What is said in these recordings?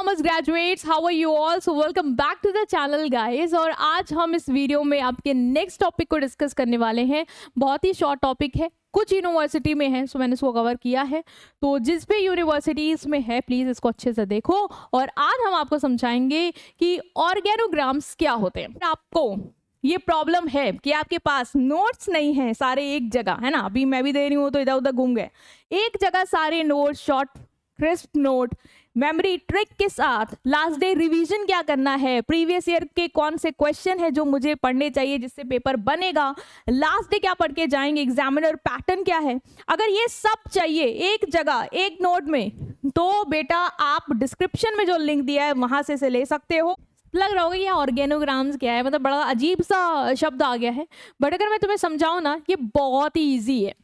Commerce graduates, how are you all? So welcome back to the channel guys. और आज हम इस video में आपके नेक्स्ट टॉपिक को डिस्कस करने वाले हैं। बहुत ही शॉर्ट टॉपिक है, कुछ यूनिवर्सिटी में है, सो मैंने इसको कवर किया है। तो जिस भी यूनिवर्सिटीज में है प्लीज इसको अच्छे से देखो। और आज हम आपको समझाएंगे कि ऑर्गेनोग्राम्स क्या होते हैं। आपको ये प्रॉब्लम है कि आपके पास नोट्स नहीं है सारे एक जगह, है ना। अभी मैं भी दे रही हूँ तो इधर उधर घूम गए। एक जगह सारे note, short crisp note, memory trick के साथ लास्ट डे रिवीजन क्या करना है, प्रीवियस ईयर के कौन से क्वेश्चन है जो मुझे पढ़ने चाहिए जिससे पेपर बनेगा, लास्ट डे क्या पढ़ के जाएंगे, एग्जामिनर पैटर्न क्या है। अगर ये सब चाहिए एक जगह एक नोट में तो बेटा आप डिस्क्रिप्शन में जो लिंक दिया है वहां से इसे ले सकते हो। लग रहा होगा ये ऑर्गेनोग्राम्स क्या है, मतलब बड़ा अजीब सा शब्द आ गया है। बट अगर मैं तुम्हें समझाऊं ना, ये बहुत ही ईजी है,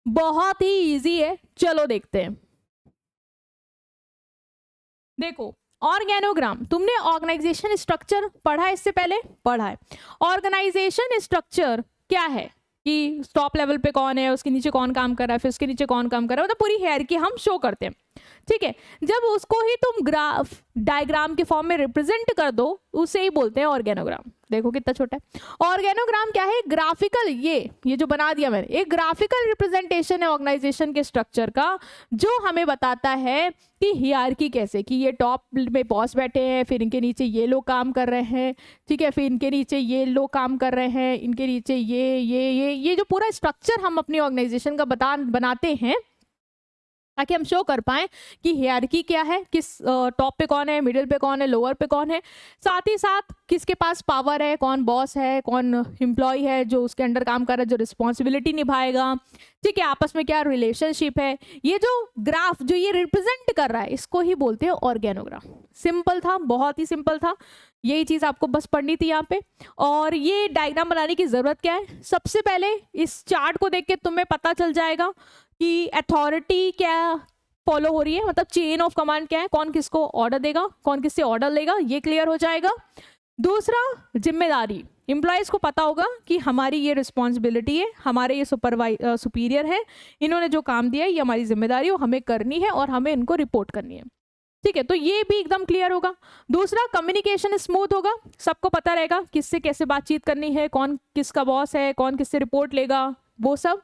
बहुत ही ईजी है। चलो देखते हैं। देखो, ऑर्गेनोग्राम, तुमने ऑर्गेनाइजेशन स्ट्रक्चर पढ़ा है इससे पहले? पढ़ा है। ऑर्गेनाइजेशन स्ट्रक्चर क्या है कि टॉप लेवल पे कौन है, उसके नीचे कौन काम कर रहा है, फिर उसके नीचे कौन काम कर रहा है, मतलब पूरी हायरार्की हम शो करते हैं। ठीक है, जब उसको ही तुम ग्राफ डायग्राम के फॉर्म में रिप्रेजेंट कर दो उसे ही बोलते हैं ऑर्गेनोग्राम। देखो कितना छोटा है। ऑर्गेनोग्राम क्या है? ग्राफिकल, ये जो बना दिया मैंने, एक ग्राफिकल रिप्रेजेंटेशन है ऑर्गेनाइजेशन के स्ट्रक्चर का, जो हमें बताता है कि हियरार्की कैसे, कि ये टॉप में बॉस बैठे हैं, फिर इनके नीचे ये लोग काम कर रहे हैं, ठीक है, फिर इनके नीचे ये लोग काम कर रहे हैं, इनके नीचे ये जो पूरा स्ट्रक्चर हम अपनी ऑर्गेनाइजेशन का बनाते हैं ताकि हम शो कर पाएं कि हियरार्की क्या है, किस टॉप पे कौन है, मिडिल पे कौन है, लोअर पे कौन है, साथ ही साथ किसके पास पावर है, कौन बॉस है, कौन एम्प्लॉय है जो उसके अंडर काम कर रहा है, जो रिस्पॉन्सिबिलिटी निभाएगा, ठीक है, आपस में क्या रिलेशनशिप है। ये जो ग्राफ जो ये रिप्रेजेंट कर रहा है इसको ही बोलते हैं ऑर्गेनोग्राम। सिंपल था, बहुत ही सिंपल था, यही चीज आपको बस पढ़नी थी यहाँ पे। और ये डायग्राम बनाने की जरूरत क्या है? सबसे पहले इस चार्ट को देख के तुम्हें पता चल जाएगा कि अथॉरिटी क्या फॉलो हो रही है, मतलब चेन ऑफ कमांड क्या है, कौन किसको ऑर्डर देगा, कौन किससे ऑर्डर लेगा, ये क्लियर हो जाएगा। दूसरा, जिम्मेदारी, एम्प्लॉयज को पता होगा कि हमारी ये रिस्पॉन्सिबिलिटी है, हमारे ये सुपीरियर है, इन्होंने जो काम दिया है ये हमारी जिम्मेदारी है, हमें करनी है और हमें इनको रिपोर्ट करनी है। ठीक है, तो ये भी एकदम क्लियर होगा। दूसरा, कम्युनिकेशन स्मूथ होगा, सबको पता रहेगा किससे कैसे बातचीत करनी है, कौन किसका बॉस है, कौन किससे रिपोर्ट लेगा, वो सब।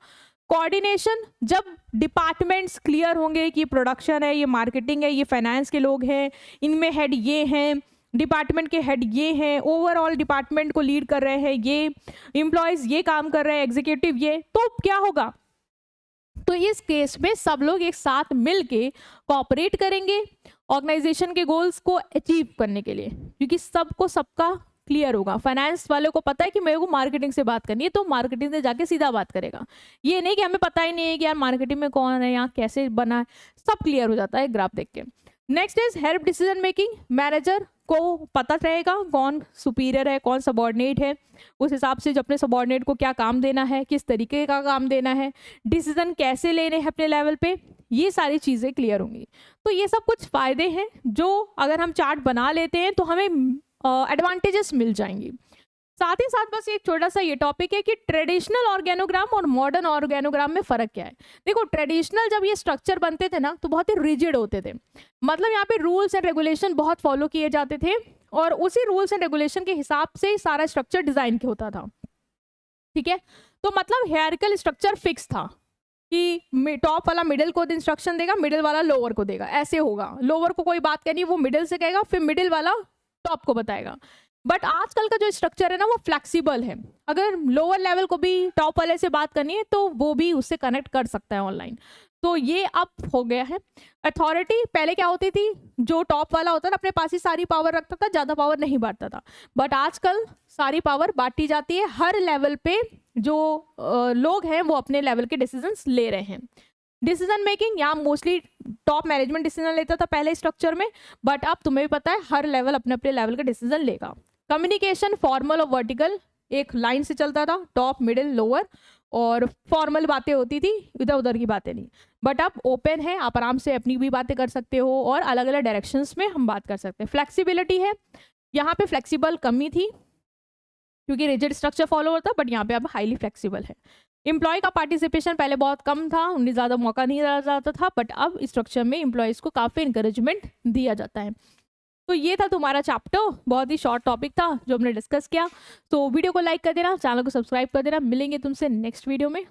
कोऑर्डिनेशन, जब डिपार्टमेंट्स क्लियर होंगे कि प्रोडक्शन है, ये मार्केटिंग है, ये फाइनेंस के लोग हैं, इनमें हेड ये हैं, डिपार्टमेंट के हेड ये हैं, ओवरऑल डिपार्टमेंट को लीड कर रहे हैं ये, एम्प्लॉयज ये काम कर रहे हैं, एग्जीक्यूटिव ये, तो क्या होगा? तो इस केस में सब लोग एक साथ मिलके कोऑपरेट करेंगे ऑर्गेनाइजेशन के गोल्स को अचीव करने के लिए, क्योंकि सबको सबका क्लियर होगा। फाइनेंस वाले को पता है कि मेरे को मार्केटिंग से बात करनी है, तो मार्केटिंग से जाके सीधा बात करेगा। ये नहीं कि हमें पता ही नहीं है कि यार मार्केटिंग में कौन है, यहाँ कैसे बना है, सब क्लियर हो जाता है ग्राफ देख के। Next is help decision making, manager को पता रहेगा कौन सुपीरियर है, कौन सबॉर्डिनेट है, उस हिसाब से जो अपने सबॉर्डिनेट को क्या काम देना है, किस तरीके का काम देना है, डिसीजन कैसे लेने हैं अपने लेवल पे, ये सारी चीज़ें क्लियर होंगी। तो ये सब कुछ फायदे हैं जो अगर हम चार्ट बना लेते हैं तो हमें एडवांटेजेस मिल जाएंगी। साथ ही साथ बस एक छोटा सा ये टॉपिक है कि ट्रेडिशनल ऑर्गेनोग्राम और मॉडर्न ऑर्गेनोग्राम में फर्क क्या है। देखो, ट्रेडिशनल जब ये स्ट्रक्चर बनते थे ना तो बहुत ही रिजिड होते थे, मतलब यहाँ पे रूल्स एंड रेगुलेशन बहुत फॉलो किए जाते थे और उसी रूल्स एंड रेगुलेशन के हिसाब से ही सारा स्ट्रक्चर डिजाइन होता था। ठीक है, तो मतलब हियरार्किकल स्ट्रक्चर फिक्स था कि टॉप वाला मिडिल को इंस्ट्रक्शन देगा, मिडिल वाला लोअर को देगा, ऐसे होगा। लोअर को कोई बात करनी, वो मिडिल से कहेगा, फिर मिडिल वाला टॉप को बताएगा। बट आजकल का जो स्ट्रक्चर है ना वो फ्लेक्सिबल है, अगर लोअर लेवल को भी टॉप वाले से बात करनी है तो वो भी उससे कनेक्ट कर सकता है ऑनलाइन। तो ये अब हो गया है। अथॉरिटी पहले क्या होती थी, जो टॉप वाला होता था अपने पास ही सारी पावर रखता था, ज़्यादा पावर नहीं बांटता था। बट आजकल सारी पावर बांटी जाती है, हर लेवल पे जो लोग हैं वो अपने लेवल के डिसीजंस ले रहे हैं। डिसीजन मेकिंग, यहाँ मोस्टली टॉप मैनेजमेंट डिसीजन लेता था पहले स्ट्रक्चर में, बट अब तुम्हें भी पता है हर लेवल अपने अपने लेवल का डिसीजन लेगा। कम्युनिकेशन फॉर्मल और वर्टिकल, एक लाइन से चलता था, टॉप मिडिल लोअर, और फॉर्मल बातें होती थी, इधर उधर की बातें नहीं। बट अब ओपन है, आप आराम से अपनी भी बातें कर सकते हो और अलग अलग डायरेक्शंस में हम बात कर सकते हैं। फ्लेक्सिबिलिटी है, यहाँ पे फ्लेक्सिबल कमी थी क्योंकि रिजिड स्ट्रक्चर फॉलो होता, बट यहाँ पे अब हाईली फ्लेक्सिबल है। एम्प्लॉय का पार्टिसिपेशन पहले बहुत कम था, उन्हें ज़्यादा मौका नहीं दिया जाता था, बट अब स्ट्रक्चर में एम्प्लॉयज़ को काफ़ी इंकरेजमेंट दिया जाता है। तो ये था तुम्हारा चैप्टर, बहुत ही शॉर्ट टॉपिक था जो हमने डिस्कस किया। तो वीडियो को लाइक कर देना, चैनल को सब्सक्राइब कर देना। मिलेंगे तुमसे नेक्स्ट वीडियो में।